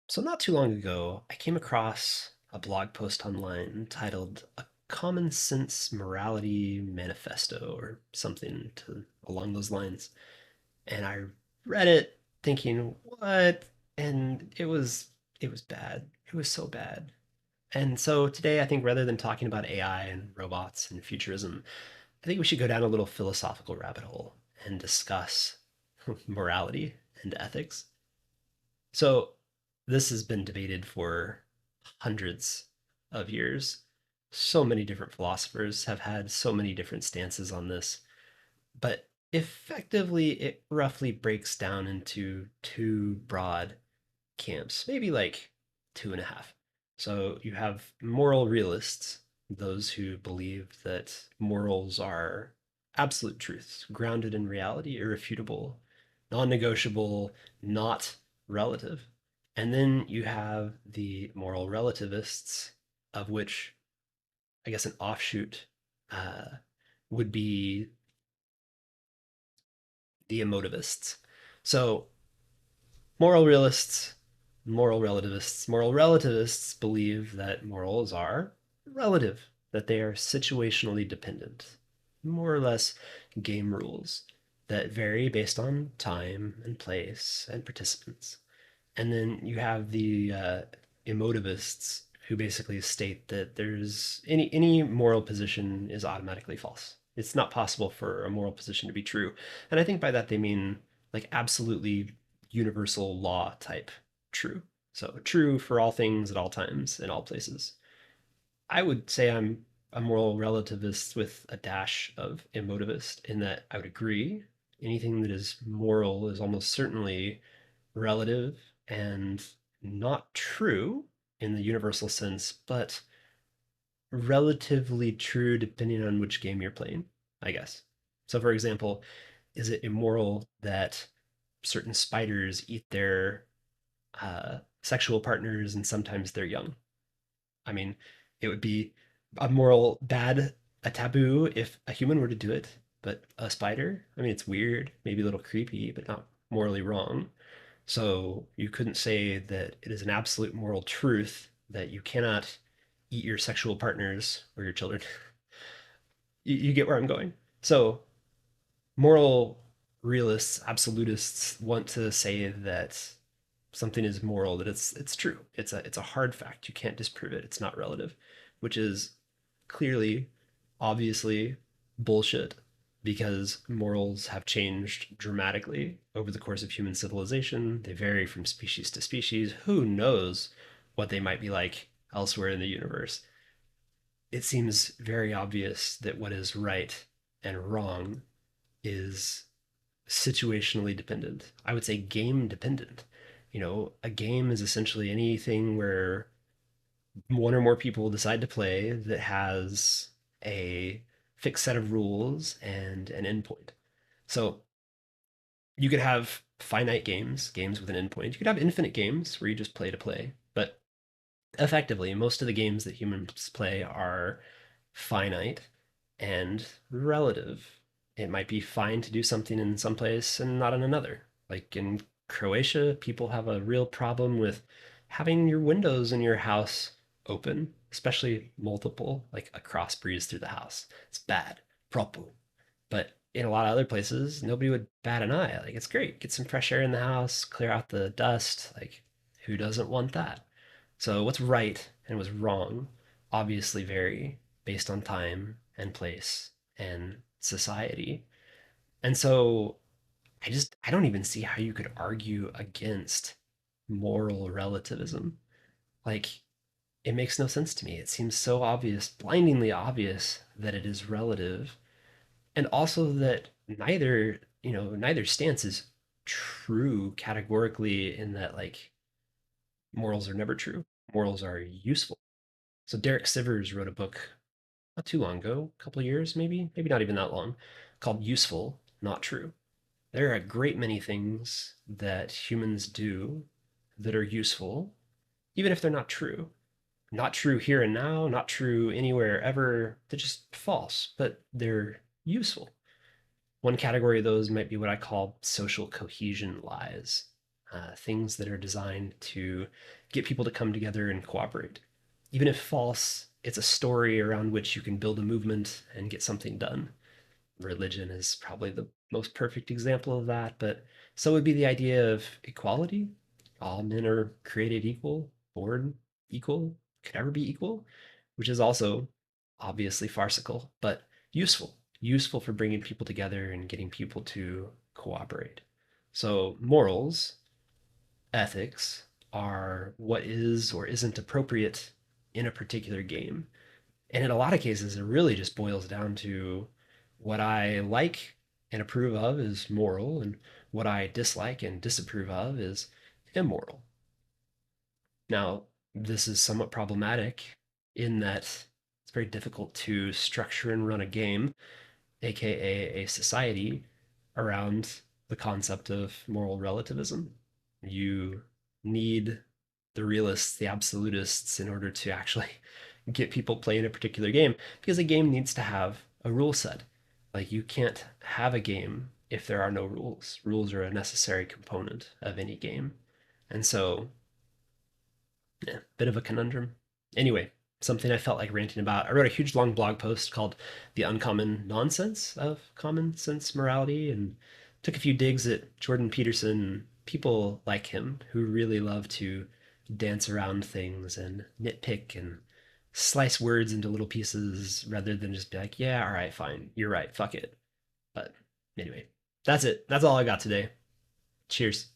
So, not too long ago, I came across a blog post online titled "A Common Sense Morality Manifesto" or something along those lines. And I read it thinking, what? And it was bad. It was so bad. And so today, I think rather than talking about AI and robots and futurism, I think we should go down a little philosophical rabbit hole and discuss morality and ethics. So this has been debated for hundreds of years. So many different philosophers have had so many different stances on this, but effectively, it roughly breaks down into two broad camps, maybe like two and a half. So you have moral realists, those who believe that morals are absolute truths, grounded in reality, irrefutable, non negotiable, not relative. And then you have the moral relativists, of which I guess an offshoot uh, would be the emotivists. So moral realists, moral relativists. Moral relativists believe that morals are relative, that they are situationally dependent, more or less game rules that vary based on time and place and participants. And then you have the emotivists who basically state that there's any moral position is automatically false. It's not possible for a moral position to be true. And I think by that they mean like absolutely universal law type true. So true for all things at all times in all places. I would say I'm a moral relativist with a dash of emotivist in that I would agree anything that is moral is almost certainly relative and not true in the universal sense, but relatively true depending on which game you're playing, I guess. So, for example, is it immoral that certain spiders eat their sexual partners and sometimes they're young? I mean, it would be a moral bad, a taboo if a human were to do it, but a spider, I mean, it's weird, maybe a little creepy, but not morally wrong. So you couldn't say that it is an absolute moral truth that you cannot eat your sexual partners or your children. You get where I'm going. So moral realists, absolutists want to say that something is moral, that it's true. It's a hard fact. You can't disprove it. It's not relative, which is clearly, obviously bullshit because morals have changed dramatically over the course of human civilization. They vary from species to species. Who knows what they might be like elsewhere in the universe? It seems very obvious that what is right and wrong is situationally dependent. I would say game dependent. A game is essentially anything where one or more people decide to play that has a fixed set of rules and an endpoint. So you could have finite games, games with an endpoint. You could have infinite games where you just play to play. But effectively, most of the games that humans play are finite and relative. It might be fine to do something in some place and not in another. Like in Croatia, people have a real problem with having your windows in your house open, especially multiple, like a cross breeze through the house. It's bad. Propo. But in a lot of other places, nobody would bat an eye. Like it's great. Get some fresh air in the house, clear out the dust. Like who doesn't want that? So what's right and what's wrong obviously vary based on time and place and society. And so I don't even see how you could argue against moral relativism. Like it makes no sense to me. It seems so obvious, blindingly obvious that it is relative, and also that neither stance is true categorically in that like morals are never true. Morals are useful. So Derek Sivers wrote a book not too long ago, a couple of years maybe not even that long, called Useful, Not True. There are a great many things that humans do that are useful, even if they're not true. Not true here and now, not true anywhere ever. They're just false, but they're useful. One category of those might be what I call social cohesion lies. things that are designed to get people to come together and cooperate. Even if false, it's a story around which you can build a movement and get something done. Religion is probably the most perfect example of that, but so would be the idea of equality. All men are created equal, born equal, could ever be equal, which is also obviously farcical, but useful. Useful for bringing people together and getting people to cooperate. So, morals, ethics, are what is or isn't appropriate in a particular game. And in a lot of cases, it really just boils down to what I like and approve of is moral, and what I dislike and disapprove of is immoral. Now, this is somewhat problematic in that it's very difficult to structure and run a game, aka a society, around the concept of moral relativism. You need the realists, the absolutists, in order to actually get people playing a particular game, because a game needs to have a rule set. Like, you can't have a game if there are no rules. Rules are a necessary component of any game. And so, yeah, bit of a conundrum. Anyway, something I felt like ranting about. I wrote a huge long blog post called The Uncommon Nonsense of Common Sense Morality, and took a few digs at Jordan Peterson, people like him who really love to dance around things and nitpick and slice words into little pieces rather than just be like, yeah, all right, fine, you're right, fuck it. But anyway, that's it. That's all I got today. Cheers.